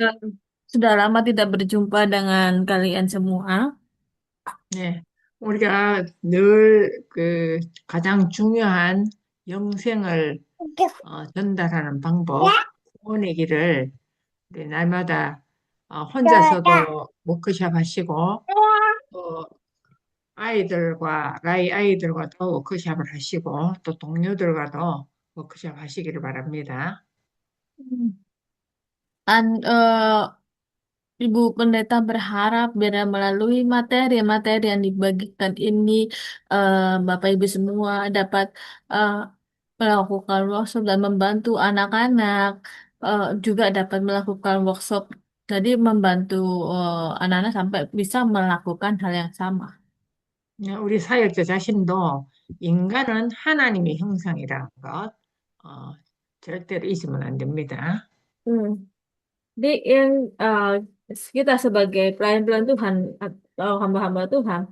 Eh, Sudah lama tidak berjumpa dengan kalian semua. 네. 우리가 늘 가장 중요한 영생을 전달하는 방법, 구원의 길을 우리 날마다 혼자서도 워크숍 하시고, 또 라이 아이들과도 워크숍을 하시고, 또 동료들과도 워크숍 하시기를 바랍니다. Hmm. Ibu Pendeta berharap bila melalui materi-materi yang dibagikan ini, Bapak Ibu semua dapat eh, melakukan workshop dan membantu anak-anak, juga dapat melakukan workshop, jadi membantu anak-anak sampai bisa melakukan hal yang sama. 우리 사역자 자신도 인간은 하나님의 형상이라는 것, 어, 절대로 잊으면 안 됩니다. Hmm. Jadi yang eh, kita sebagai pelayan-pelayan Tuhan atau hamba-hamba Tuhan,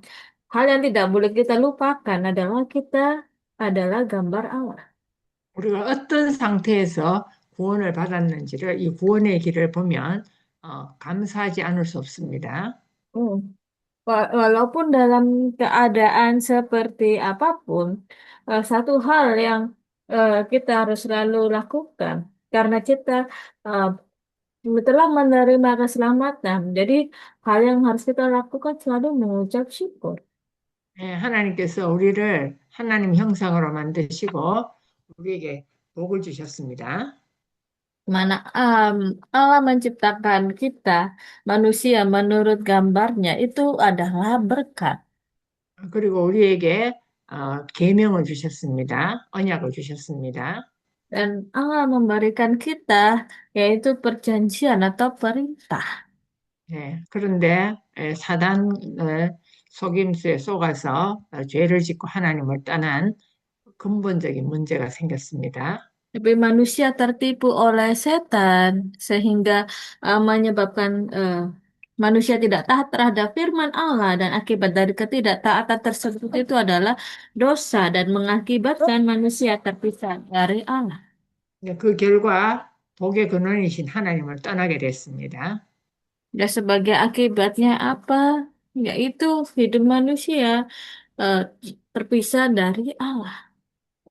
hal yang tidak boleh kita lupakan adalah kita adalah gambar Allah. 우리가 어떤 상태에서 구원을 받았는지를 이 구원의 길을 보면 감사하지 않을 수 없습니다. Hmm. Walaupun dalam keadaan seperti apapun, satu hal yang kita harus selalu lakukan karena kita eh, telah menerima keselamatan. Jadi hal yang harus kita lakukan selalu mengucap syukur. 하나님께서 우리를 하나님 형상으로 만드시고 우리에게 복을 주셨습니다. Mana Allah menciptakan kita, manusia menurut gambarnya itu adalah berkat. 그리고 우리에게 계명을 주셨습니다. 언약을 주셨습니다. Dan Allah memberikan kita yaitu perjanjian atau perintah. 그런데 사단의 속임수에 속아서 죄를 짓고 하나님을 떠난 근본적인 문제가 생겼습니다. Tapi manusia tertipu oleh setan sehingga menyebabkan manusia tidak taat terhadap firman Allah dan akibat dari ketidaktaatan tersebut itu adalah dosa dan mengakibatkan manusia terpisah dari Allah. 그 결과 복의 근원이신 하나님을 떠나게 됐습니다. Dan sebagai akibatnya apa? Yaitu hidup manusia eh, terpisah dari Allah.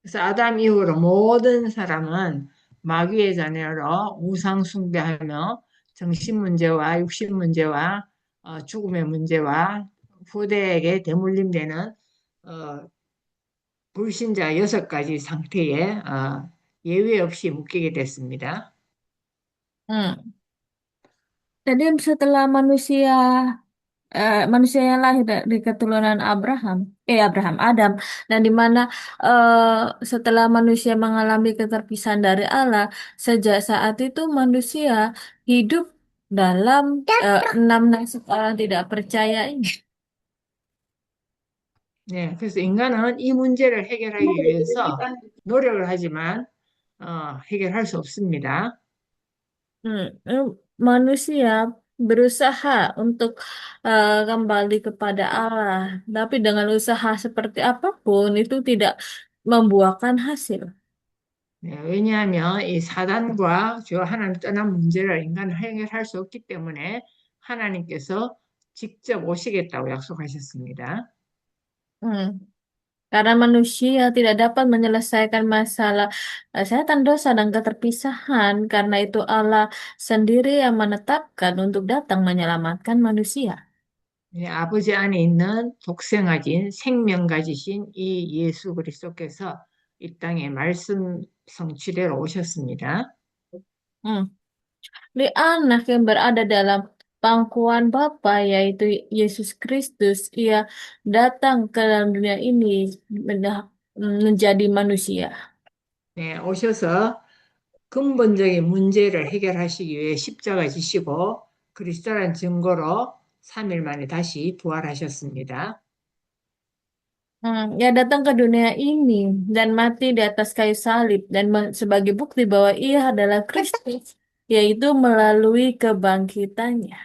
그래서 아담 이후로 모든 사람은 마귀의 자녀로 우상 숭배하며 정신 문제와 육신 문제와 죽음의 문제와 후대에게 대물림되는 어, 불신자 6가지 상태에 예외 없이 묶이게 됐습니다. Hmm. Jadi setelah manusia yang lahir dari keturunan Abraham, Adam, dan di mana setelah manusia mengalami keterpisahan dari Allah, sejak saat itu manusia hidup dalam enam nasib orang tidak percaya ini. 네, 그래서 인간은 이 문제를 해결하기 위해서 노력을 하지만 해결할 수 없습니다. Hmm, eh, Manusia berusaha untuk kembali kepada Allah, tapi dengan usaha seperti apapun itu tidak membuahkan hasil. 네, 왜냐하면 이 사단과 저 하나님 떠난 문제를 인간은 해결할 수 없기 때문에 하나님께서 직접 오시겠다고 약속하셨습니다. Hmm. Karena manusia tidak dapat menyelesaikan masalah setan, dosa, dan keterpisahan. Karena itu Allah sendiri yang menetapkan untuk datang menyelamatkan manusia. 네, 아버지 안에 있는 독생아진 생명 가지신 이 예수 그리스도께서 이 땅에 말씀 성취대로 오셨습니다. Hmm. Di anak yang berada dalam pangkuan Bapa, yaitu Yesus Kristus, ia datang ke dalam dunia ini menjadi manusia. 네, 오셔서 근본적인 문제를 해결하시기 위해 십자가 지시고 그리스도란 증거로 3일 만에 다시 부활하셨습니다. Ia datang ke dunia ini dan mati di atas kayu salib dan sebagai bukti bahwa ia adalah Kristus, yaitu melalui kebangkitannya.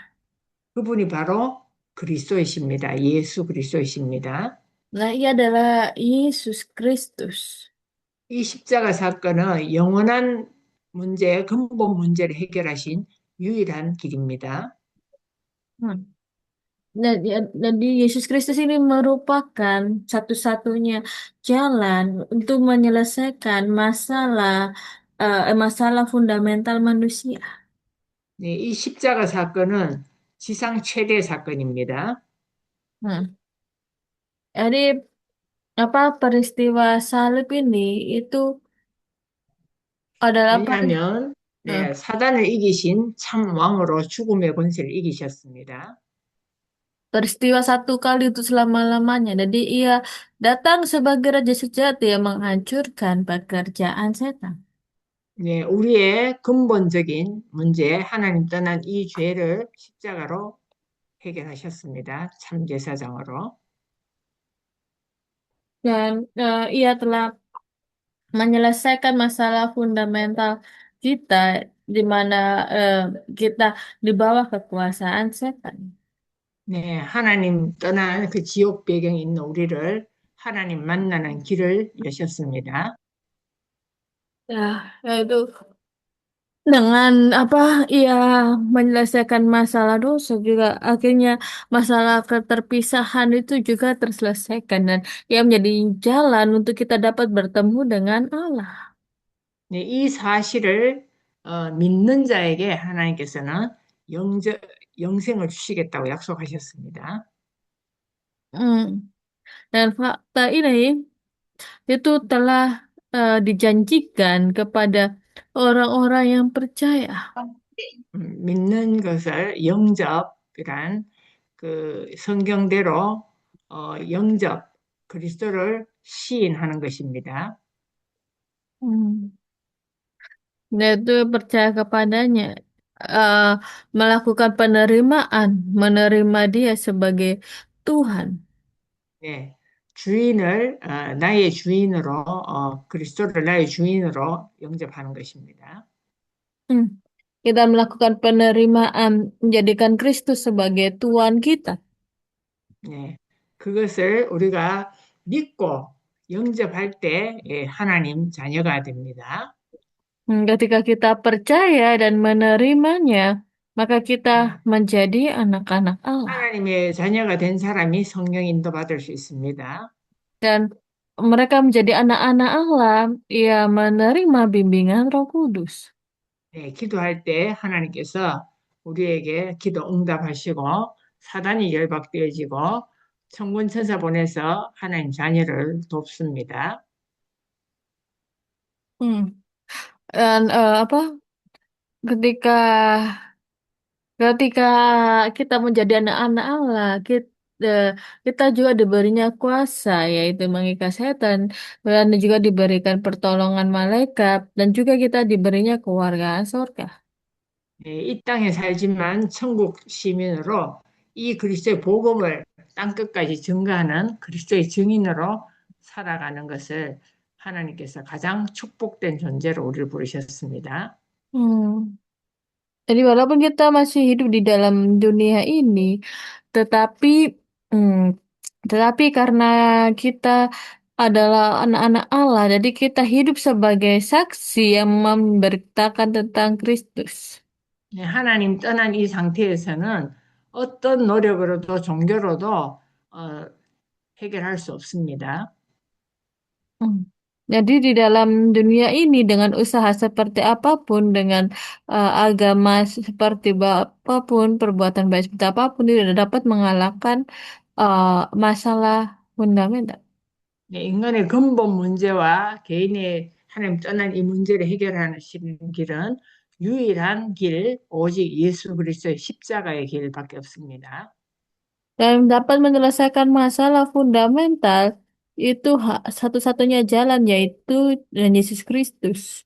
그분이 바로 그리스도이십니다. 예수 그리스도이십니다. Nah, ia adalah Yesus Kristus. 이 십자가 사건은 영원한 문제, 근본 문제를 해결하신 유일한 길입니다. Hmm. Jadi Yesus Kristus ini merupakan satu-satunya jalan untuk menyelesaikan masalah fundamental manusia. 네, 이 십자가 사건은 지상 최대 사건입니다. Hmm. Jadi apa peristiwa salib ini itu adalah 왜냐하면 eh, 네, 사단을 이기신 참 왕으로 죽음의 권세를 이기셨습니다. peristiwa satu kali itu selama-lamanya. Jadi ia datang sebagai raja sejati yang menghancurkan pekerjaan setan. 네, 우리의 근본적인 문제, 하나님 떠난 이 죄를 십자가로 해결하셨습니다. 참 제사장으로. Dan ia telah menyelesaikan masalah fundamental kita di mana eh, kita di bawah kekuasaan setan. 네, 하나님 떠난 그 지옥 배경에 있는 우리를 하나님 만나는 길을 여셨습니다. Ya, yaitu dengan apa ia menyelesaikan masalah dosa juga akhirnya masalah keterpisahan itu juga terselesaikan dan ia menjadi jalan untuk kita dapat bertemu dengan Allah. 네, 이 사실을 믿는 자에게 하나님께서는 영저, 영생을 주시겠다고 약속하셨습니다. Hmm. Dan fakta ini itu telah dijanjikan kepada orang-orang yang percaya. 믿는 것을 영접이란 그 성경대로 영접, 그리스도를 시인하는 것입니다. Hmm. Yaitu percaya kepadanya, eh, melakukan penerimaan, menerima Dia sebagai Tuhan. 네, 주인을 나의 주인으로 그리스도를 나의 주인으로 영접하는 것입니다. Hmm. Kita melakukan penerimaan, menjadikan Kristus sebagai Tuhan kita. 네, 그것을 우리가 믿고 영접할 때 하나님 자녀가 됩니다. Ketika kita percaya dan menerimanya, maka kita 네, menjadi anak-anak Allah. 하나님의 자녀가 된 사람이 성령 인도받을 수 있습니다. Dan mereka menjadi anak-anak Allah, ia menerima bimbingan Roh Kudus. 네, 기도할 때 하나님께서 우리에게 기도 응답하시고 사단이 열박되어지고 천군 천사 보내서 하나님 자녀를 돕습니다. Hmm. Dan apa? Ketika ketika kita menjadi anak-anak Allah, kita juga diberinya kuasa, yaitu mengikat setan, dan juga diberikan pertolongan malaikat, dan juga kita diberinya kewargaan surga. 네, 이 땅에 살지만 천국 시민으로 이 그리스도의 복음을 땅 끝까지 증거하는 그리스도의 증인으로 살아가는 것을 하나님께서 가장 축복된 존재로 우리를 부르셨습니다. Hmm. Jadi walaupun kita masih hidup di dalam dunia ini, tetapi hmm, tetapi karena kita adalah anak-anak Allah, jadi kita hidup sebagai saksi yang memberitakan tentang Kristus. 네, 하나님 떠난 이 상태에서는 어떤 노력으로도 종교로도 어, 해결할 수 없습니다. Hmm. Jadi di dalam dunia ini dengan usaha seperti apapun, dengan agama seperti apapun, perbuatan baik seperti apapun tidak dapat mengalahkan uh, masalah fundamental. 네, 인간의 근본 문제와 개인의 하나님 떠난 이 문제를 해결하시는 길은 유일한 길, 오직 예수 그리스도의 십자가의 길밖에 없습니다. Dan dapat menyelesaikan masalah fundamental itu satu-satunya jalan yaitu Yesus Kristus.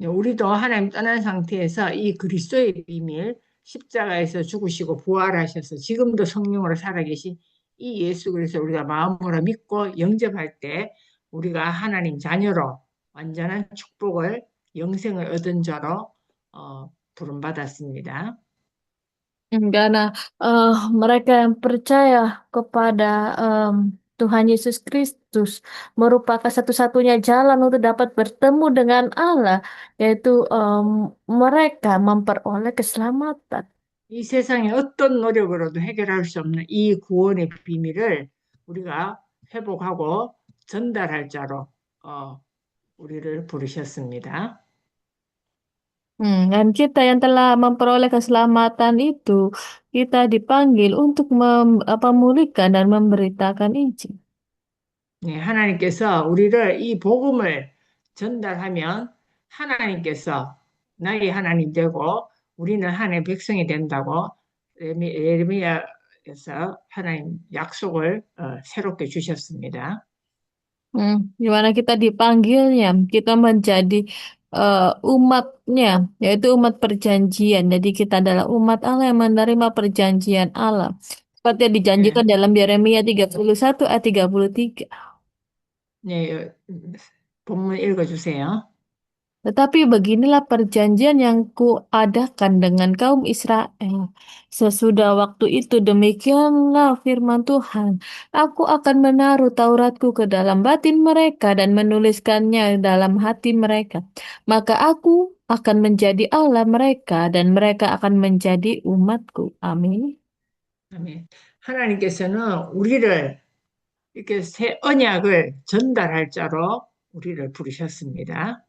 네, 우리도 하나님 떠난 상태에서 이 그리스도의 비밀, 십자가에서 죽으시고 부활하셔서 지금도 성령으로 살아계신 이 예수 그리스도 우리가 마음으로 믿고 영접할 때 우리가 하나님 자녀로 완전한 축복을 영생을 얻은 자로 부름받았습니다. Karena mereka yang percaya kepada Tuhan Yesus Kristus merupakan satu-satunya jalan untuk dapat bertemu dengan Allah, yaitu mereka memperoleh keselamatan. 이 세상의 어떤 노력으로도 해결할 수 없는 이 구원의 비밀을 우리가 회복하고 전달할 자로 어, 우리를 부르셨습니다. Dan kita yang telah memperoleh keselamatan itu, kita dipanggil untuk memulihkan dan memberitakan Injil. 네, 하나님께서 우리를 이 복음을 전달하면 하나님께서 나의 하나님 되고 우리는 하나님의 백성이 된다고 예레미야에서 하나님 약속을 새롭게 주셨습니다. Di mana kita dipanggilnya, kita menjadi eh, umatnya, yaitu umat perjanjian. Jadi kita adalah umat Allah yang menerima perjanjian Allah. Seperti yang dijanjikan 네, dalam Yeremia 31 ayat 33. 네, 본문 읽어주세요. Tetapi beginilah perjanjian yang kuadakan dengan kaum Israel. Sesudah waktu itu demikianlah firman Tuhan. Aku akan menaruh Tauratku ke dalam batin mereka dan menuliskannya dalam hati mereka. Maka aku akan menjadi Allah mereka dan mereka akan menjadi umatku. Amin. 아멘. 하나님께서는 우리를 이렇게 새 언약을 전달할 자로 우리를 부르셨습니다.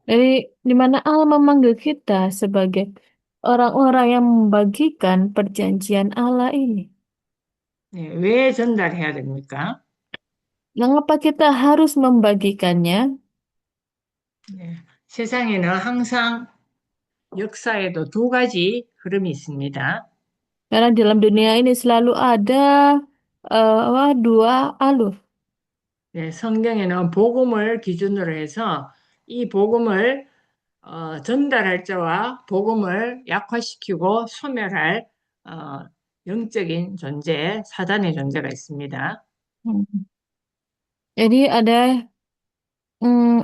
Jadi di mana Allah memanggil kita sebagai orang-orang yang membagikan perjanjian Allah ini. 네, 왜 전달해야 됩니까? Mengapa kita harus membagikannya? 네, 세상에는 항상 역사에도 두 가지 흐름이 있습니다. Karena dalam dunia ini selalu ada dua alur. 네, 성경에는 복음을 기준으로 해서 이 복음을 전달할 자와 복음을 약화시키고 소멸할 어, 영적인 존재, 사단의 존재가 있습니다. Hmm. Jadi ada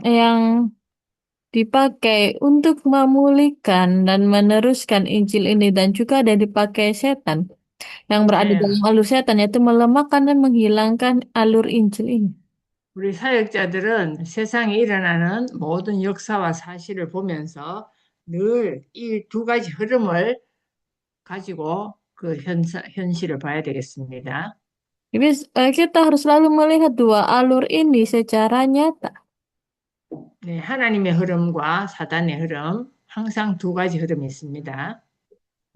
yang dipakai untuk memulihkan dan meneruskan Injil ini dan juga ada yang dipakai setan yang berada 네, dalam alur setan yaitu melemahkan dan menghilangkan alur Injil ini. 우리 사역자들은 세상에 일어나는 모든 역사와 사실을 보면서 늘 이 두 가지 흐름을 가지고 그 현실을 봐야 되겠습니다. Jadi kita harus selalu melihat dua alur ini secara nyata. 네, 하나님의 흐름과 사단의 흐름, 항상 두 가지 흐름이 있습니다.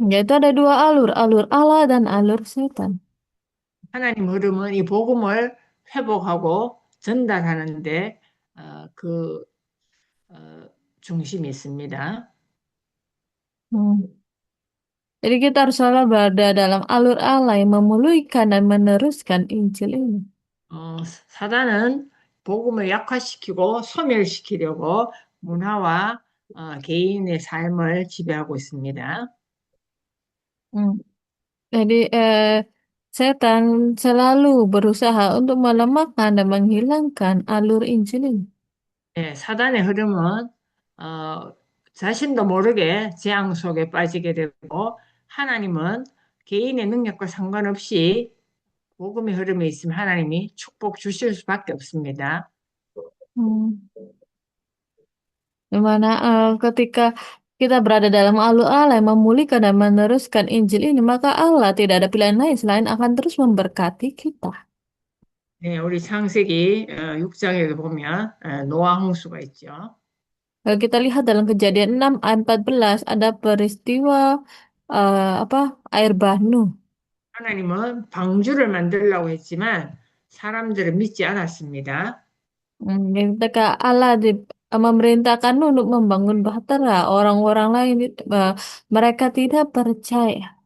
Yaitu ada dua alur, alur Allah dan alur setan. 하나님 흐름은 이 복음을 회복하고 전달하는데 그 중심이 있습니다. Hmm. Jadi kita harus selalu berada dalam alur Allah yang memulihkan dan meneruskan Injil ini. 사단은 복음을 약화시키고 소멸시키려고 문화와 개인의 삶을 지배하고 있습니다. Hmm. Jadi setan selalu berusaha untuk melemahkan dan menghilangkan alur Injil ini. 예, 사단의 흐름은 자신도 모르게 재앙 속에 빠지게 되고 하나님은 개인의 능력과 상관없이 복음의 흐름에 있으면 하나님이 축복 주실 수밖에 없습니다. Hmm. Di mana ketika kita berada dalam alur Allah yang memulihkan dan meneruskan Injil ini, maka Allah tidak ada pilihan lain selain akan terus memberkati kita. 네, 우리 창세기 6장에도 보면 노아 홍수가 있죠. Kalau kita lihat dalam Kejadian 6 ayat 14 ada peristiwa apa air bah Nuh. 하나님은 방주를 만들려고 했지만 사람들은 믿지 않았습니다. Ketika Allah memerintahkan Nuh untuk membangun bahtera, orang-orang lain mereka tidak percaya.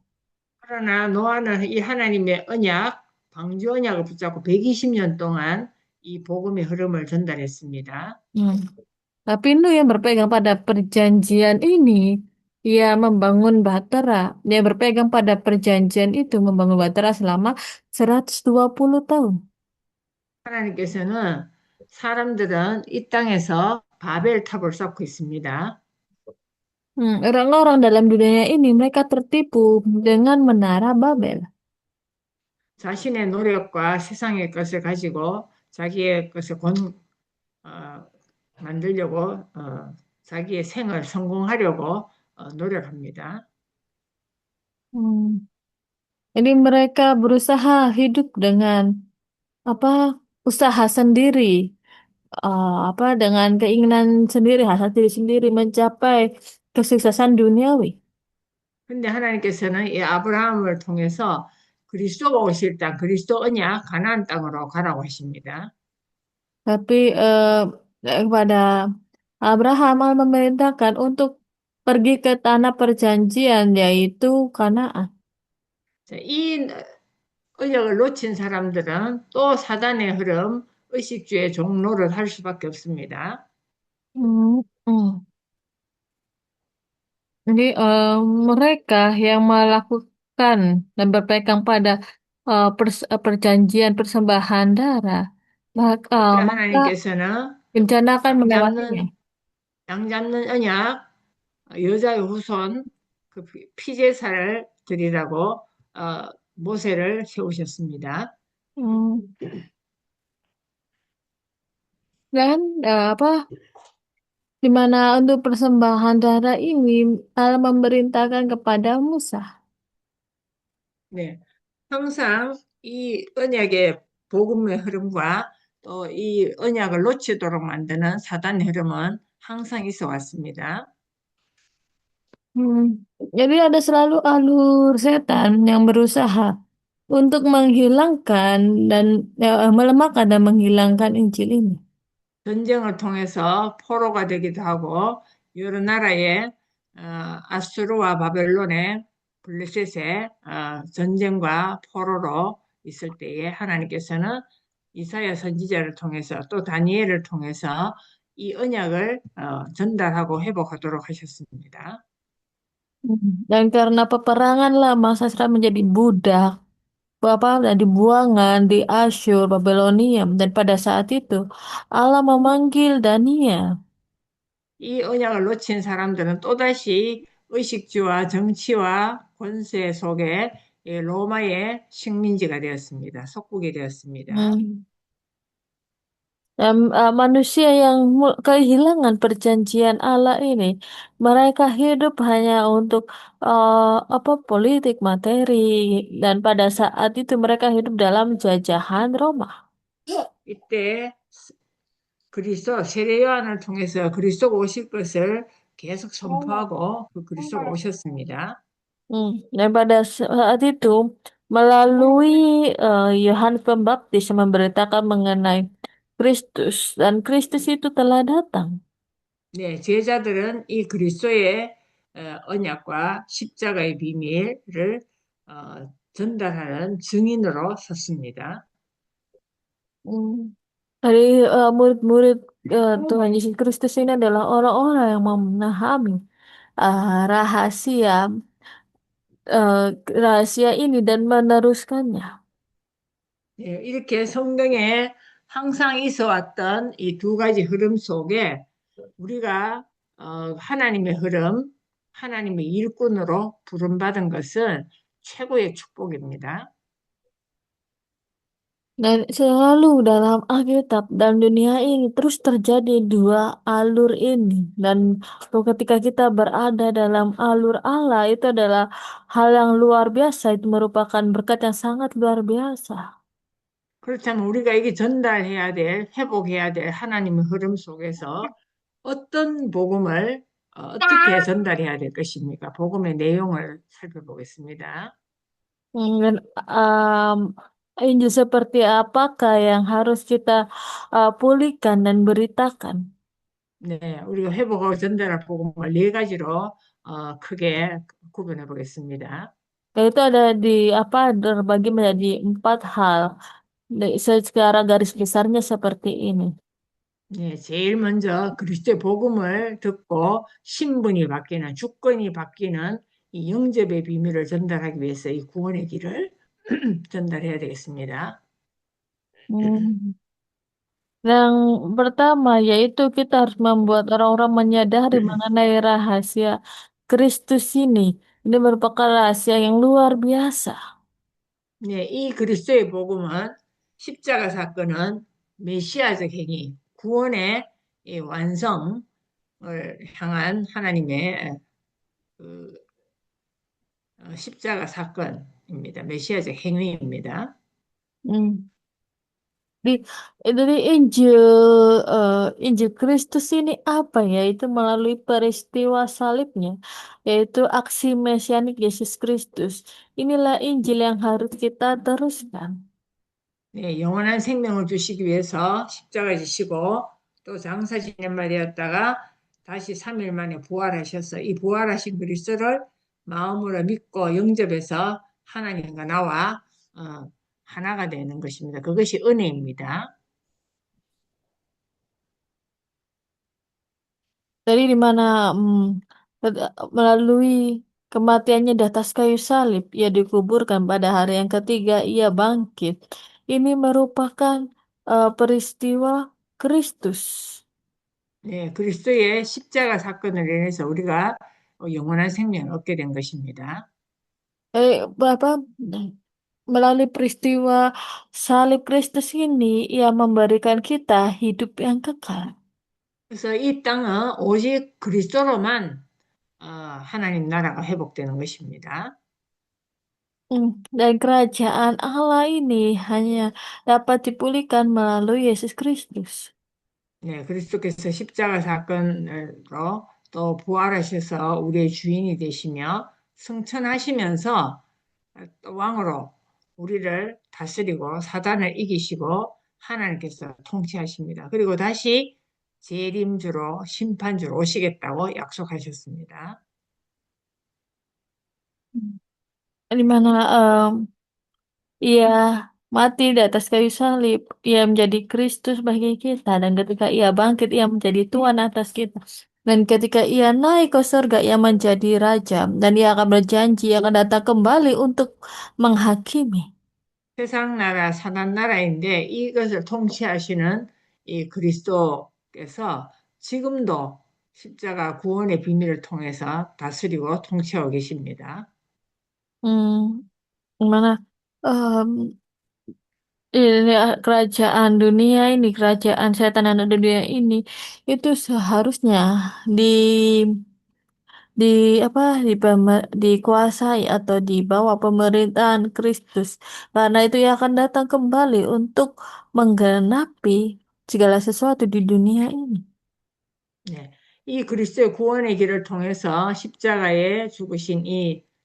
그러나 노아는 이 하나님의 언약, 방주 언약을 붙잡고 120년 동안 이 복음의 흐름을 전달했습니다. Hmm. Tapi Nuh yang berpegang pada perjanjian ini, ia membangun bahtera. Dia berpegang pada perjanjian itu, membangun bahtera selama 120 tahun. 하나님께서는 사람들은 이 땅에서 바벨탑을 쌓고 있습니다. Orang-orang dalam dunia ini mereka tertipu dengan menara Babel. 자신의 노력과 세상의 것을 가지고 자기의 것을 어, 만들려고 자기의 생을 성공하려고 노력합니다. Hmm. Jadi mereka berusaha hidup dengan apa usaha sendiri, apa dengan keinginan sendiri, hasrat diri sendiri mencapai kesuksesan duniawi. 근데 하나님께서는 이 아브라함을 통해서 그리스도가 오실 땅, 그리스도 언약, 가나안 땅으로 가라고 하십니다. Tapi kepada Abraham Allah memerintahkan untuk pergi ke tanah perjanjian yaitu Kanaan. 자, 이 언약을 놓친 사람들은 또 사단의 흐름, 의식주의 종로를 할 수밖에 없습니다. Hmm. Hmm. Jadi mereka yang melakukan dan berpegang pada perjanjian persembahan darah, 그러니까 maka 하나님께서는 bencana akan 양 melewatinya. 잡는, 양 잡는 언약, 여자의 후손, 그 피제사를 드리라고 모세를 세우셨습니다. Hmm. Dan apa di mana untuk persembahan darah ini Allah memerintahkan kepada Musa. 네. 항상 이 언약의 복음의 흐름과 또 이 언약을 놓치도록 만드는 사단의 흐름은 항상 있어 왔습니다. Hmm. Jadi ada selalu alur setan yang berusaha untuk menghilangkan dan melemahkan dan menghilangkan Injil ini. 전쟁을 통해서 포로가 되기도 하고 여러 나라의 아수르와 바벨론의 블레셋의 전쟁과 포로로 있을 때에 하나님께서는 이사야 선지자를 통해서 또 다니엘을 통해서 이 언약을 전달하고 회복하도록 하셨습니다. Dan karena peperangan lama Sastra menjadi budak, Bapak dan dibuangan di Asyur, Babilonia, dan pada saat itu Allah memanggil Daniel. 이 언약을 놓친 사람들은 또다시 의식주와 정치와 권세 속에 로마의 식민지가 되었습니다. 속국이 되었습니다. Hmm. Dan manusia yang kehilangan perjanjian Allah ini, mereka hidup hanya untuk apa politik materi, dan pada saat itu mereka hidup dalam jajahan Roma. 이때 세례 요한을 통해서 그리스도가 오실 것을 계속 선포하고 그 그리스도가 오셨습니다. Hmm. Dan pada saat itu, melalui Yohanes Pembaptis yang memberitakan mengenai Kristus, dan Kristus itu telah datang. 네, 제자들은 이 그리스도의 언약과 십자가의 비밀을 전달하는 증인으로 섰습니다. Hmm. Dari murid-murid Tuhan Yesus Kristus ini adalah orang-orang yang memahami rahasia eh, rahasia ini dan meneruskannya. 예, 이렇게 성경에 항상 있어 왔던 이 두 가지 흐름 속에 우리가 하나님의 흐름, 하나님의 일꾼으로 부름받은 것은 최고의 축복입니다. Dan selalu dalam Alkitab dan dunia ini terus terjadi dua alur ini. Dan ketika kita berada dalam alur Allah itu adalah hal yang luar biasa. Itu merupakan berkat yang sangat luar biasa. 그렇다면 우리가 이게 전달해야 될, 회복해야 될 하나님의 흐름 속에서 어떤 복음을 떻게 전달해야 될 것입니까? 복음의 내용을 살펴보겠습니다. Dan Injil seperti apakah yang harus kita pulihkan dan beritakan? 네, 우리가 회복하고 전달할 복음을 네 가지로 크게 구분해 보겠습니다. Yaitu ada di apa terbagi menjadi empat hal. Secara garis besarnya seperti ini. 네, 제일 먼저 그리스도의 복음을 듣고 신분이 바뀌는, 주권이 바뀌는 이 영접의 비밀을 전달하기 위해서 이 구원의 길을 전달해야 되겠습니다. Hmm. Yang pertama yaitu kita harus membuat orang-orang menyadari mengenai rahasia Kristus ini. Ini merupakan rahasia yang luar biasa. 네, 이 그리스도의 복음은 십자가 사건은 메시아적 행위, 구원의 이 완성을 향한 하나님의 그 십자가 사건입니다. 메시아적 행위입니다. Hmm. Di, dari Injil Injil Kristus ini apa ya? Itu melalui peristiwa salibnya, yaitu aksi mesianik Yesus Kristus. Inilah Injil yang harus kita teruskan. 네, 영원한 생명을 주시기 위해서 십자가 지시고 또 장사 지낸 바 되었다가 다시 3일 만에 부활하셔서 이 부활하신 그리스도를 마음으로 믿고 영접해서 하나님과 나와 하나가 되는 것입니다. 그것이 은혜입니다. Dari di mana melalui kematiannya di atas kayu salib, ia dikuburkan pada hari yang ketiga, ia bangkit. Ini merupakan peristiwa Kristus. 네, 그리스도의 십자가 사건을 인해서 우리가 영원한 생명을 얻게 된 것입니다. Apa melalui peristiwa salib Kristus ini, ia memberikan kita hidup yang kekal. 그래서 이 땅은 오직 그리스도로만 하나님 나라가 회복되는 것입니다. Dan kerajaan Allah ini hanya dapat dipulihkan melalui Yesus Kristus. 네, 그리스도께서 십자가 사건으로 또 부활하셔서 우리의 주인이 되시며 승천하시면서 또 왕으로 우리를 다스리고 사단을 이기시고 하나님께서 통치하십니다. 그리고 다시 재림주로 심판주로 오시겠다고 약속하셨습니다. Di mana ia mati di atas kayu salib, ia menjadi Kristus bagi kita, dan ketika ia bangkit, ia menjadi Tuhan atas kita. Dan ketika ia naik ke surga, ia menjadi raja, dan ia akan berjanji akan datang kembali untuk menghakimi. 세상 나라, 사단 나라인데 이것을 통치하시는 이 그리스도께서 지금도 십자가 구원의 비밀을 통해서 다스리고 통치하고 계십니다. Hmm, Mana ini kerajaan dunia ini, kerajaan setan dan dunia ini, itu seharusnya di di apa dikuasai atau di bawah pemerintahan Kristus. Karena itu ia akan datang kembali untuk menggenapi segala sesuatu di dunia ini. 네. 이 그리스도의 구원의 길을 통해서 십자가에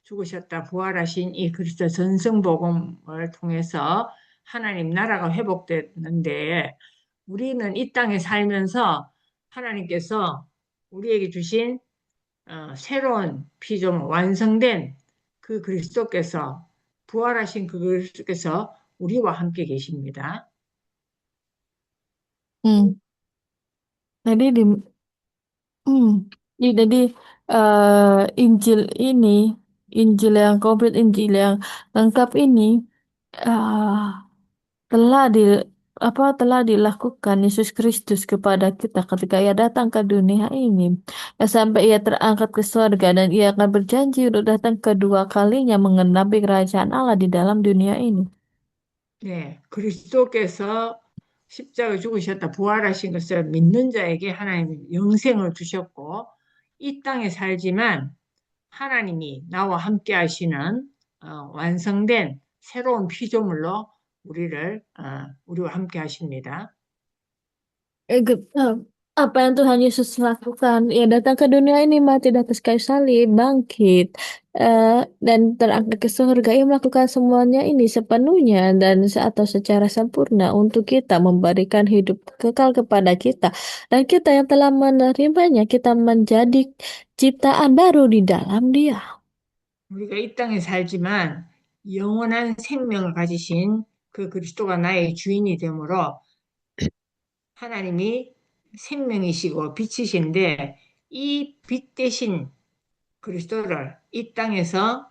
죽으셨다 부활하신 이 그리스도 전승복음을 통해서 하나님 나라가 회복됐는데 우리는 이 땅에 살면서 하나님께서 우리에게 주신 새로운 피조물, 완성된 그 그리스도께서, 부활하신 그 그리스도께서 우리와 함께 계십니다. Hmm. Jadi hmm, jadi Injil ini, Injil yang komplit, Injil yang lengkap ini ah, telah di telah dilakukan Yesus Kristus kepada kita ketika ia datang ke dunia ini. Sampai ia terangkat ke surga dan ia akan berjanji untuk datang kedua kalinya menggenapi kerajaan Allah di dalam dunia ini. 네, 그리스도께서 십자가 죽으셨다, 부활하신 것을 믿는 자에게 하나님은 영생을 주셨고, 이 땅에 살지만 하나님이 나와 함께 하시는 완성된 새로운 피조물로 우리와 함께 하십니다. Apa yang Tuhan Yesus lakukan? Ia datang ke dunia ini, mati di atas kayu salib, bangkit, dan terangkat ke surga. Ia melakukan semuanya ini sepenuhnya dan atau secara sempurna untuk kita, memberikan hidup kekal kepada kita. Dan kita yang telah menerimanya, kita menjadi ciptaan baru di dalam Dia. 우리가 이 땅에 살지만 영원한 생명을 가지신 그 그리스도가 나의 주인이 되므로 하나님이 생명이시고 빛이신데 이 빛 대신 그리스도를 이 땅에서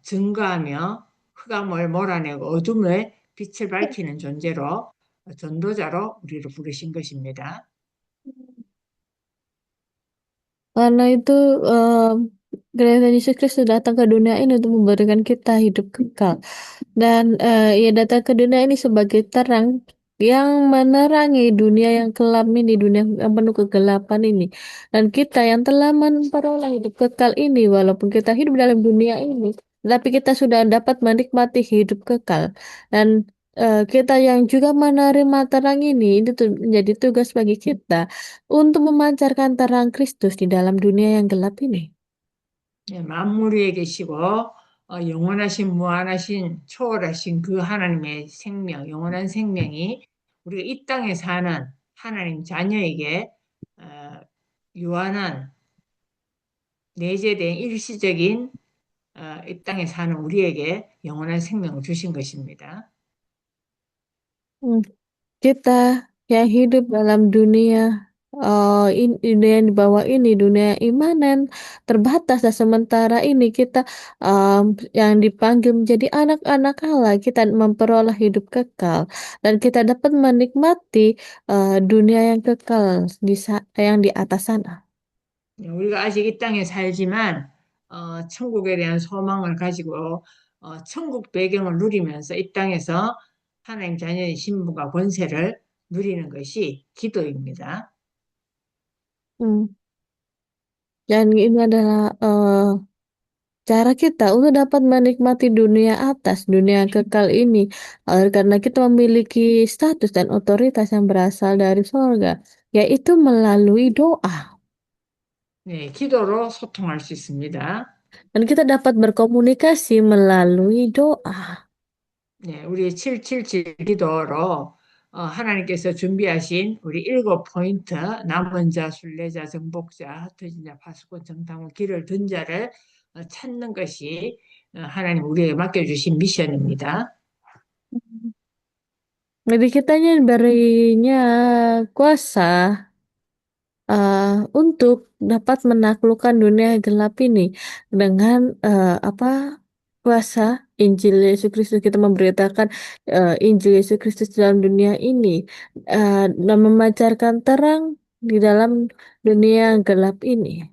증거하며 흑암을 몰아내고 어둠의 빛을 밝히는 존재로 전도자로 우리를 부르신 것입니다. Karena itu Gereja Yesus Kristus datang ke dunia ini untuk memberikan kita hidup kekal. Dan ia datang ke dunia ini sebagai terang yang menerangi dunia yang kelam ini, dunia yang penuh kegelapan ini. Dan kita yang telah memperoleh hidup kekal ini, walaupun kita hidup dalam dunia ini, tapi kita sudah dapat menikmati hidup kekal. Dan kita yang juga menerima terang ini tuh menjadi tugas bagi kita untuk memancarkan terang Kristus di dalam dunia yang gelap ini. 예, 만물 위에 계시고 영원하신 무한하신 초월하신 그 하나님의 생명, 영원한 생명이 우리가 이 땅에 사는 하나님 자녀에게 어, 유한한 내재된 일시적인 이 땅에 사는 우리에게 영원한 생명을 주신 것입니다. Kita yang hidup dalam dunia dunia yang di bawah ini, dunia imanen terbatas dan sementara ini kita yang dipanggil menjadi anak-anak Allah, kita memperoleh hidup kekal dan kita dapat menikmati dunia yang kekal yang di atas sana. 우리가 아직 이 땅에 살지만 천국에 대한 소망을 가지고 천국 배경을 누리면서 이 땅에서 하나님 자녀의 신분과 권세를 누리는 것이 기도입니다. Hmm. Dan ini adalah cara kita untuk dapat menikmati dunia atas, dunia kekal ini, karena kita memiliki status dan otoritas yang berasal dari sorga, yaitu melalui doa. 네, 기도로 소통할 수 있습니다. Dan kita dapat berkomunikasi melalui doa. 네, 우리의 777 기도로 하나님께서 준비하신 우리 7포인트 남은 자, 순례자, 정복자, 흩어진 자, 파수꾼, 정탐꾼, 길을 든 자를 찾는 것이 하나님 우리에게 맡겨주신 미션입니다. Jadi kita diberinya kuasa untuk dapat menaklukkan dunia gelap ini dengan apa kuasa Injil Yesus Kristus. Kita memberitakan Injil Yesus Kristus dalam dunia ini dan memancarkan terang di dalam dunia yang gelap ini.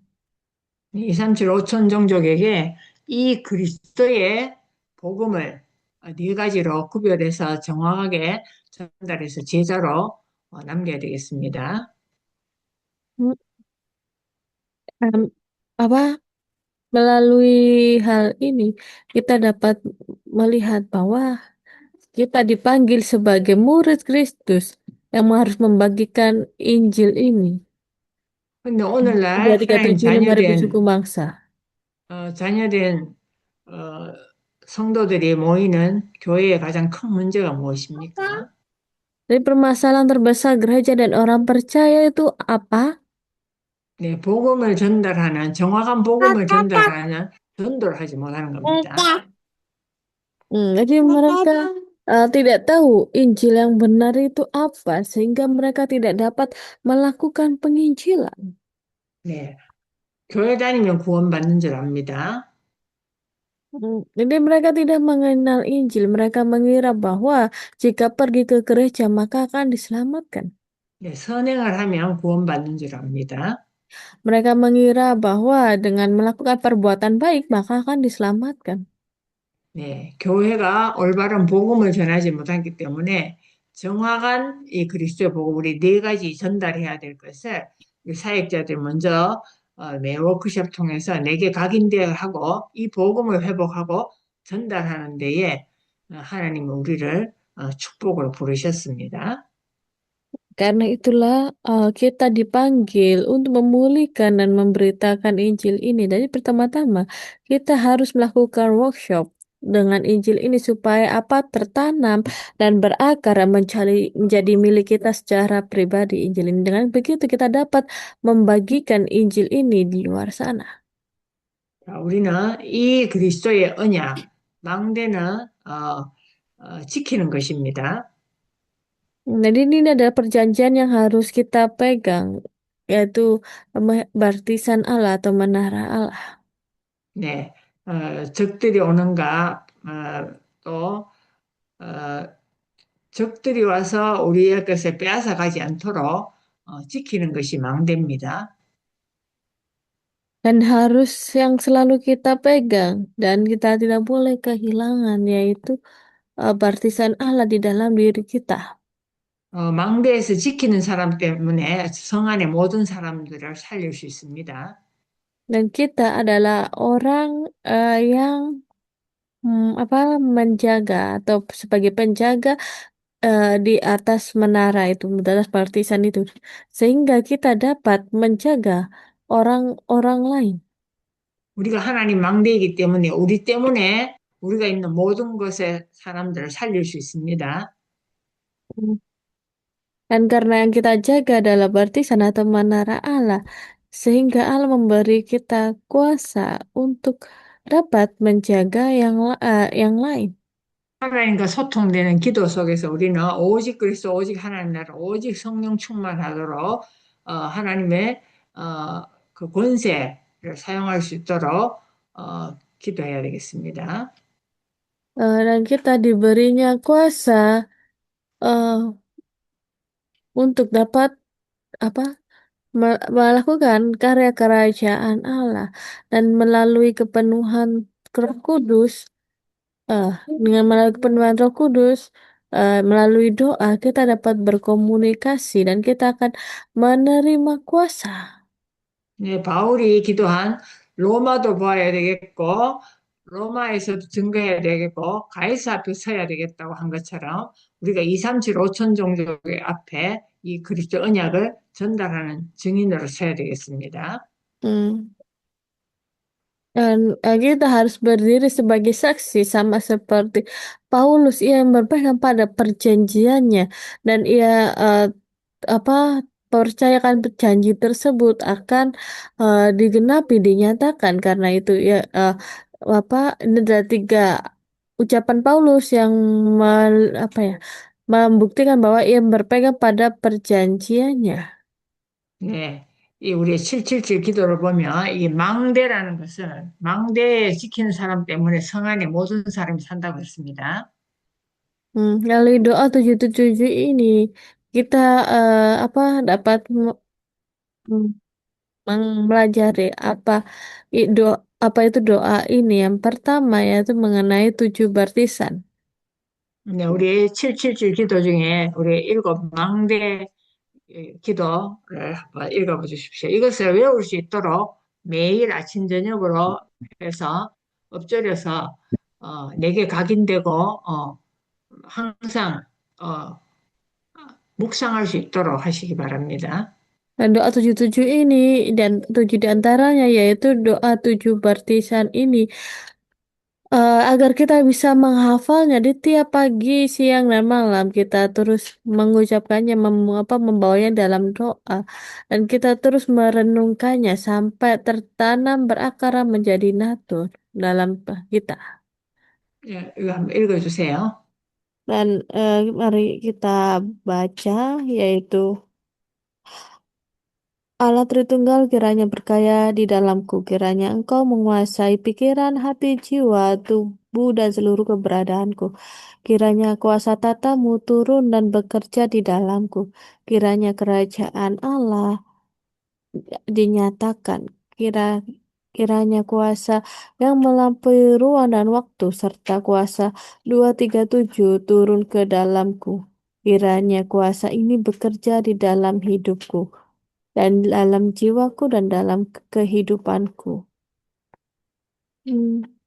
237, 5천 종족에게 이 그리스도의 복음을 네 가지로 구별해서 정확하게 전달해서 제자로 남겨야 되겠습니다. Hmm, em, apa melalui hal ini kita dapat melihat bahwa kita dipanggil sebagai murid Kristus yang harus membagikan Injil ini. 근데 오늘날 하나님 337 5.000 자녀된 suku bangsa. 자녀된 어, 성도들이 모이는 교회의 가장 큰 문제가 무엇입니까? Jadi permasalahan terbesar gereja dan orang percaya itu apa? 네, 복음을 전달하는 정확한 복음을 전달하는 전도를 하지 못하는 겁니다. Jadi mereka tidak tahu Injil yang benar itu apa, sehingga mereka tidak dapat melakukan penginjilan. 네, 교회 다니면 구원받는 줄 압니다. Jadi mereka tidak mengenal Injil, mereka mengira bahwa jika pergi ke gereja maka akan diselamatkan. 네, 선행을 하면 구원받는 줄 압니다. Mereka mengira bahwa dengan melakukan perbuatan baik maka akan diselamatkan. 네, 교회가 올바른 복음을 전하지 못하기 때문에 정확한 이 그리스도의 복음, 우리 네 가지 전달해야 될 것을 우리 사역자들 먼저 매 워크숍 통해서 내게 각인되어 하고 이 복음을 회복하고 전달하는 데에 하나님은 우리를 축복으로 부르셨습니다. Karena itulah kita dipanggil untuk memulihkan dan memberitakan Injil ini. Jadi pertama-tama kita harus melakukan workshop dengan Injil ini supaya apa tertanam dan berakar dan menjadi milik kita secara pribadi Injil ini. Dengan begitu kita dapat membagikan Injil ini di luar sana. 자, 우리는 이 그리스도의 언약, 망대는 지키는 것입니다. Jadi ini adalah perjanjian yang harus kita pegang, yaitu baptisan Allah atau menara Allah. 네, 적들이 오는가, 또, 어, 적들이 와서 우리의 것을 빼앗아 가지 않도록 지키는 것이 망대입니다. dan harus yang selalu kita pegang dan kita tidak boleh kehilangan yaitu baptisan Allah di dalam diri kita. 망대에서 지키는 사람 때문에 성 안의 모든 사람들을 살릴 수 있습니다. Dan kita adalah orang yang apa menjaga atau sebagai penjaga di atas menara itu, di atas partisan itu, sehingga kita dapat menjaga orang-orang lain. 우리가 하나님 망대이기 때문에 우리 때문에 우리가 있는 모든 것의 사람들을 살릴 수 있습니다. Hmm. Dan karena yang kita jaga adalah partisan atau menara Allah, sehingga Allah memberi kita kuasa untuk dapat menjaga yang lain. 하나님과 소통되는 기도 속에서 우리는 오직 그리스도, 오직 하나님 나라, 오직 성령 충만하도록 하나님의 그 권세를 사용할 수 있도록 기도해야 되겠습니다. Dan kita diberinya kuasa eh, untuk dapat apa melakukan karya kerajaan Allah dan melalui kepenuhan Roh Kudus eh, dengan melalui kepenuhan Roh Kudus melalui doa kita dapat berkomunikasi dan kita akan menerima kuasa. 네, 바울이 기도한 로마도 보아야 되겠고, 로마에서도 증거해야 되겠고, 가이사 앞에 서야 되겠다고 한 것처럼 우리가 2, 3, 7, 5천 종족의 앞에 이 그리스도 언약을 전달하는 증인으로 서야 되겠습니다. Hmm. Dan kita harus berdiri sebagai saksi sama seperti Paulus, ia yang berpegang pada perjanjiannya dan ia apa percayakan janji tersebut akan digenapi dinyatakan karena itu ya apa ini adalah tiga ucapan Paulus yang apa ya membuktikan bahwa ia berpegang pada perjanjiannya. 네. 이 우리의 777 기도를 보면 이 망대라는 것은 망대 지키는 사람 때문에 성 안에 모든 사람이 산다고 했습니다. Melalui doa 777 ini kita apa dapat mempelajari apa itu doa ini. Yang pertama yaitu mengenai 7 baptisan. 네, 우리 777 기도 중에 우리 일곱 망대 기도를 한번 읽어봐 주십시오. 이것을 외울 수 있도록 매일 아침 저녁으로 해서 엎드려서 내게 각인되고 항상 어, 묵상할 수 있도록 하시기 바랍니다. Dan doa 77 ini dan 7 diantaranya yaitu doa 7 baptisan ini agar kita bisa menghafalnya di tiap pagi, siang, dan malam. Kita terus mengucapkannya, membawanya dalam doa. Dan kita terus merenungkannya sampai tertanam berakar menjadi natur dalam kita. 예, 이거 한번 읽어주세요. Dan mari kita baca yaitu Allah Tritunggal kiranya berkaya di dalamku, kiranya Engkau menguasai pikiran, hati, jiwa, tubuh, dan seluruh keberadaanku. Kiranya kuasa tatamu turun dan bekerja di dalamku. Kiranya kerajaan Allah dinyatakan. Kiranya kuasa yang melampaui ruang dan waktu serta kuasa 237 turun ke dalamku. Kiranya kuasa ini bekerja di dalam hidupku dan dalam jiwaku dan dalam kehidupanku.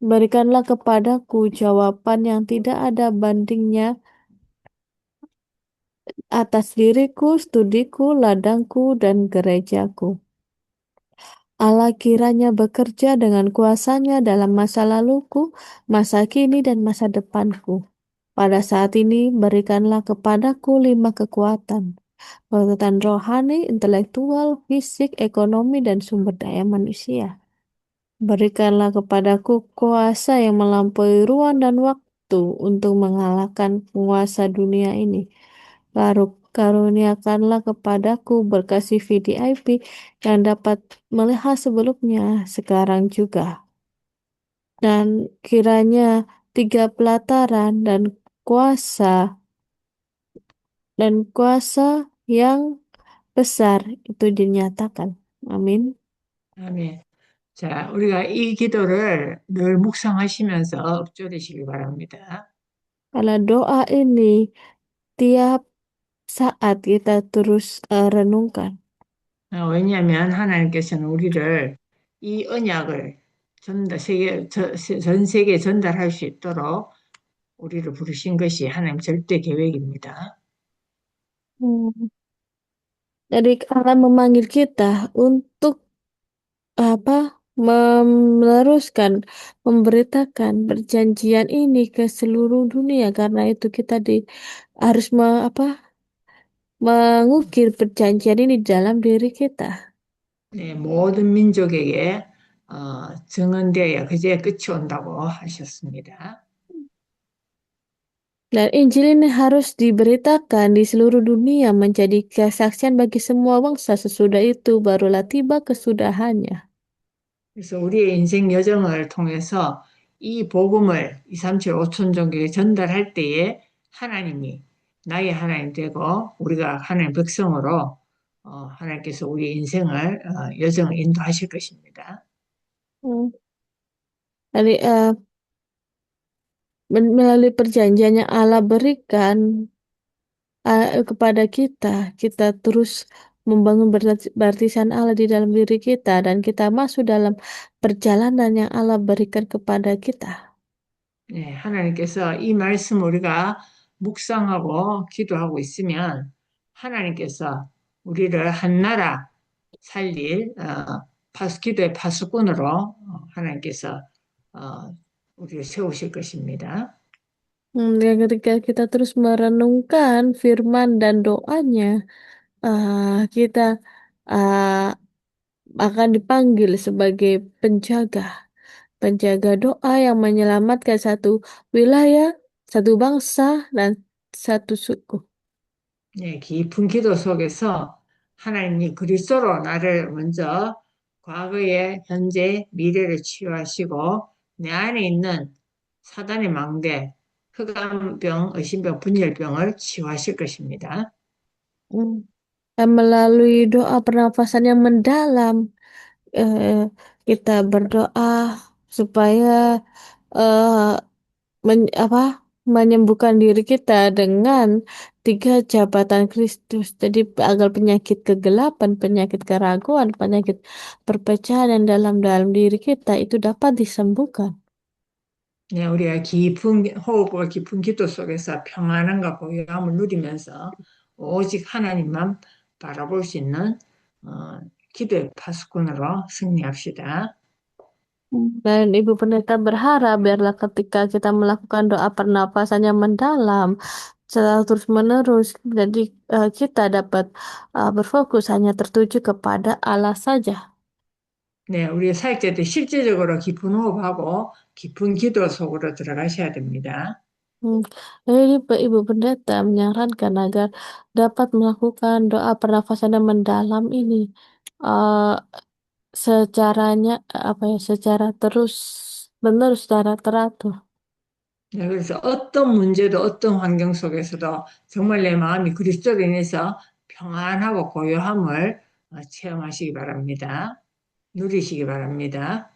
Berikanlah kepadaku jawaban yang tidak ada bandingnya atas diriku, studiku, ladangku, dan gerejaku. Allah kiranya bekerja dengan kuasanya dalam masa laluku, masa kini, dan masa depanku. Pada saat ini berikanlah kepadaku 5 kekuatan. Kekuatan rohani, intelektual, fisik, ekonomi, dan sumber daya manusia. Berikanlah kepadaku kuasa yang melampaui ruang dan waktu untuk mengalahkan penguasa dunia ini. Lalu karuniakanlah kepadaku berkasih VDIP yang dapat melihat sebelumnya, sekarang juga. Dan kiranya 3 pelataran dan kuasa yang besar itu dinyatakan. Amin. 아멘. 자, 우리가 이 기도를 늘 묵상하시면서 읊조리시기 바랍니다. Kalau doa ini tiap saat kita terus renungkan. 왜냐하면 하나님께서는 우리를 이 언약을 전 세계에 전달할 수 있도록 우리를 부르신 것이 하나님 절대 계획입니다. Hmm. Jadi Allah memanggil kita untuk apa meneruskan, memberitakan perjanjian ini ke seluruh dunia. Karena itu kita harus mengukir perjanjian ini dalam diri kita. 네, 모든 민족에게 증언되어야 그제 끝이 온다고 하셨습니다. Dan Injil ini harus diberitakan di seluruh dunia menjadi kesaksian bagi semua bangsa. Sesudah itu barulah tiba kesudahannya. 그래서 우리의 인생 여정을 통해서 이 복음을 2, 3, 7, 5천 종교에 전달할 때에 하나님이 나의 하나님 되고 우리가 하나님 백성으로 하나님께서 우리 인생을 여정을 인도하실 것입니다. Hmm. Jadi melalui perjanjian yang Allah berikan kepada kita, kita terus membangun baptisan Allah di dalam diri kita dan kita masuk dalam perjalanan yang Allah berikan kepada kita. 네, 하나님께서 이 말씀 우리가 묵상하고 기도하고 있으면 하나님께서 우리를 한 나라 살릴 기도의 파수꾼으로 하나님께서 어, 우리를 세우실 것입니다. Dan ketika kita terus merenungkan firman dan doanya, kita uh, akan dipanggil sebagai penjaga, penjaga doa yang menyelamatkan satu wilayah, satu bangsa, dan satu suku. 네, 깊은 기도 속에서 하나님이 그리스도로 나를 먼저 과거에, 현재, 미래를 치유하시고 내 안에 있는 사단의 망대, 흑암병, 의심병, 분열병을 치유하실 것입니다. Hmm. Dan melalui doa pernafasan yang mendalam, eh, kita berdoa supaya eh, menyembuhkan diri kita dengan tiga jabatan Kristus. Jadi agar penyakit kegelapan, penyakit keraguan, penyakit perpecahan yang dalam diri kita itu dapat disembuhkan. 네, 우리가 깊은 호흡과 깊은 기도 속에서 평안함과 고요함을 누리면서 오직 하나님만 바라볼 수 있는 어, 기도의 파수꾼으로 승리합시다. Dan Ibu Pendeta berharap biarlah ketika kita melakukan doa pernapasan yang mendalam secara terus-menerus, jadi kita dapat berfokus hanya tertuju kepada Allah saja. 네, 우리 사역자들 실제적으로 깊은 호흡하고 깊은 기도 속으로 들어가셔야 됩니다. Hmm. Jadi Ibu Pendeta menyarankan agar dapat melakukan doa pernafasan yang mendalam ini eh secaranya secara terus menerus, secara teratur. 네, 그래서 어떤 문제도 어떤 환경 속에서도 정말 내 마음이 그리스도로 인해서 평안하고 고요함을 체험하시기 바랍니다. 누리시기 바랍니다.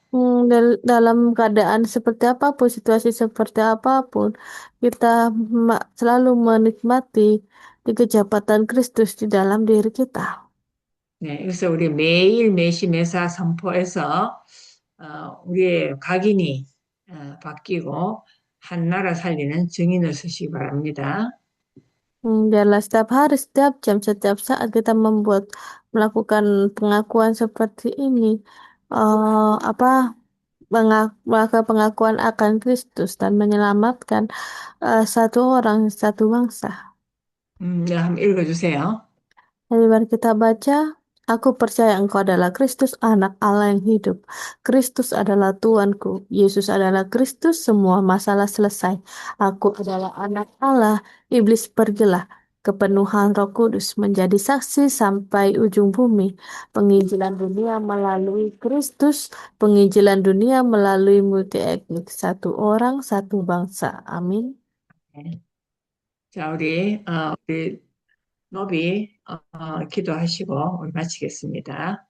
Dalam keadaan seperti apapun, situasi seperti apapun, kita selalu menikmati kejabatan Kristus di dalam diri kita. 네, 그래서 우리 매일 매시 매사 선포해서 우리의 각인이 바뀌고 한 나라 살리는 증인을 쓰시기 바랍니다. Biarlah setiap hari, setiap jam, setiap saat kita melakukan pengakuan seperti ini, apa melakukan pengakuan akan Kristus dan menyelamatkan satu orang, satu bangsa. 네, 한번 읽어주세요. Jadi mari kita baca. Aku percaya Engkau adalah Kristus, Anak Allah yang hidup. Kristus adalah Tuanku. Yesus adalah Kristus, semua masalah selesai. Aku adalah anak Allah. Iblis pergilah. Kepenuhan Roh Kudus menjadi saksi sampai ujung bumi. Penginjilan dunia melalui Kristus. Penginjilan dunia melalui multi etnik. Satu orang, satu bangsa. Amin. 네. 자, 우리 노비 기도하시고 우리 마치겠습니다.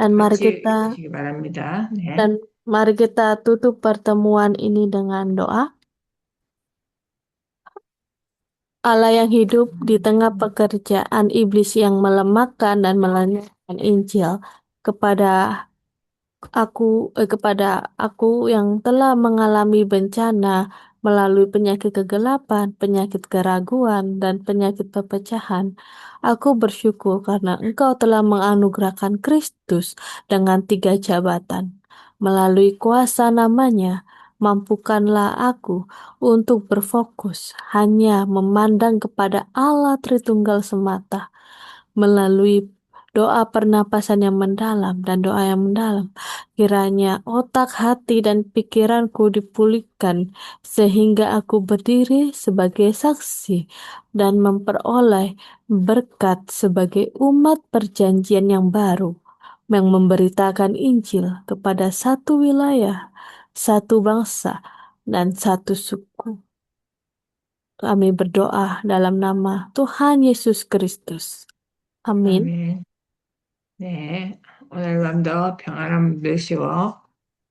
Dan mari 같이 kita 읽으시기 바랍니다. dan 네. mari kita tutup pertemuan ini dengan doa. Allah yang hidup di tengah pekerjaan iblis yang melemahkan dan melenyapkan Injil kepada kepada aku yang telah mengalami bencana melalui penyakit kegelapan, penyakit keraguan, dan penyakit perpecahan. Aku bersyukur karena Engkau telah menganugerahkan Kristus dengan 3 jabatan. Melalui kuasa namanya, mampukanlah aku untuk berfokus hanya memandang kepada Allah Tritunggal semata melalui doa pernapasan yang mendalam dan doa yang mendalam. Kiranya otak, hati, dan pikiranku dipulihkan sehingga aku berdiri sebagai saksi dan memperoleh berkat sebagai umat perjanjian yang baru yang memberitakan Injil kepada satu wilayah, satu bangsa, dan satu suku. Kami berdoa dalam nama Tuhan Yesus Kristus. Amin. 아멘. 네. 오늘 밤도 평안함 되시고,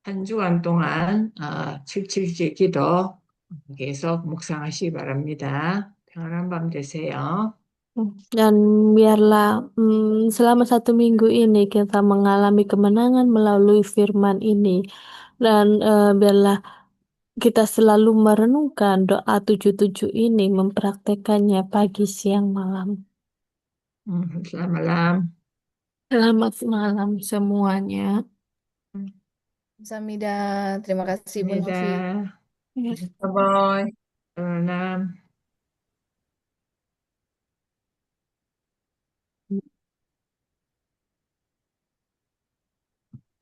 한 주간 동안 777 기도 계속 묵상하시기 바랍니다. 평안한 밤 되세요. Dan biarlah selama 1 minggu ini kita mengalami kemenangan melalui firman ini. Dan biarlah kita selalu merenungkan doa 77 ini, mempraktekannya pagi, siang, malam. selamat malam. Selamat malam semuanya. Samida, terima kasih Bu Novi. 감사합니다. Ya. Bye-bye. Selamat malam.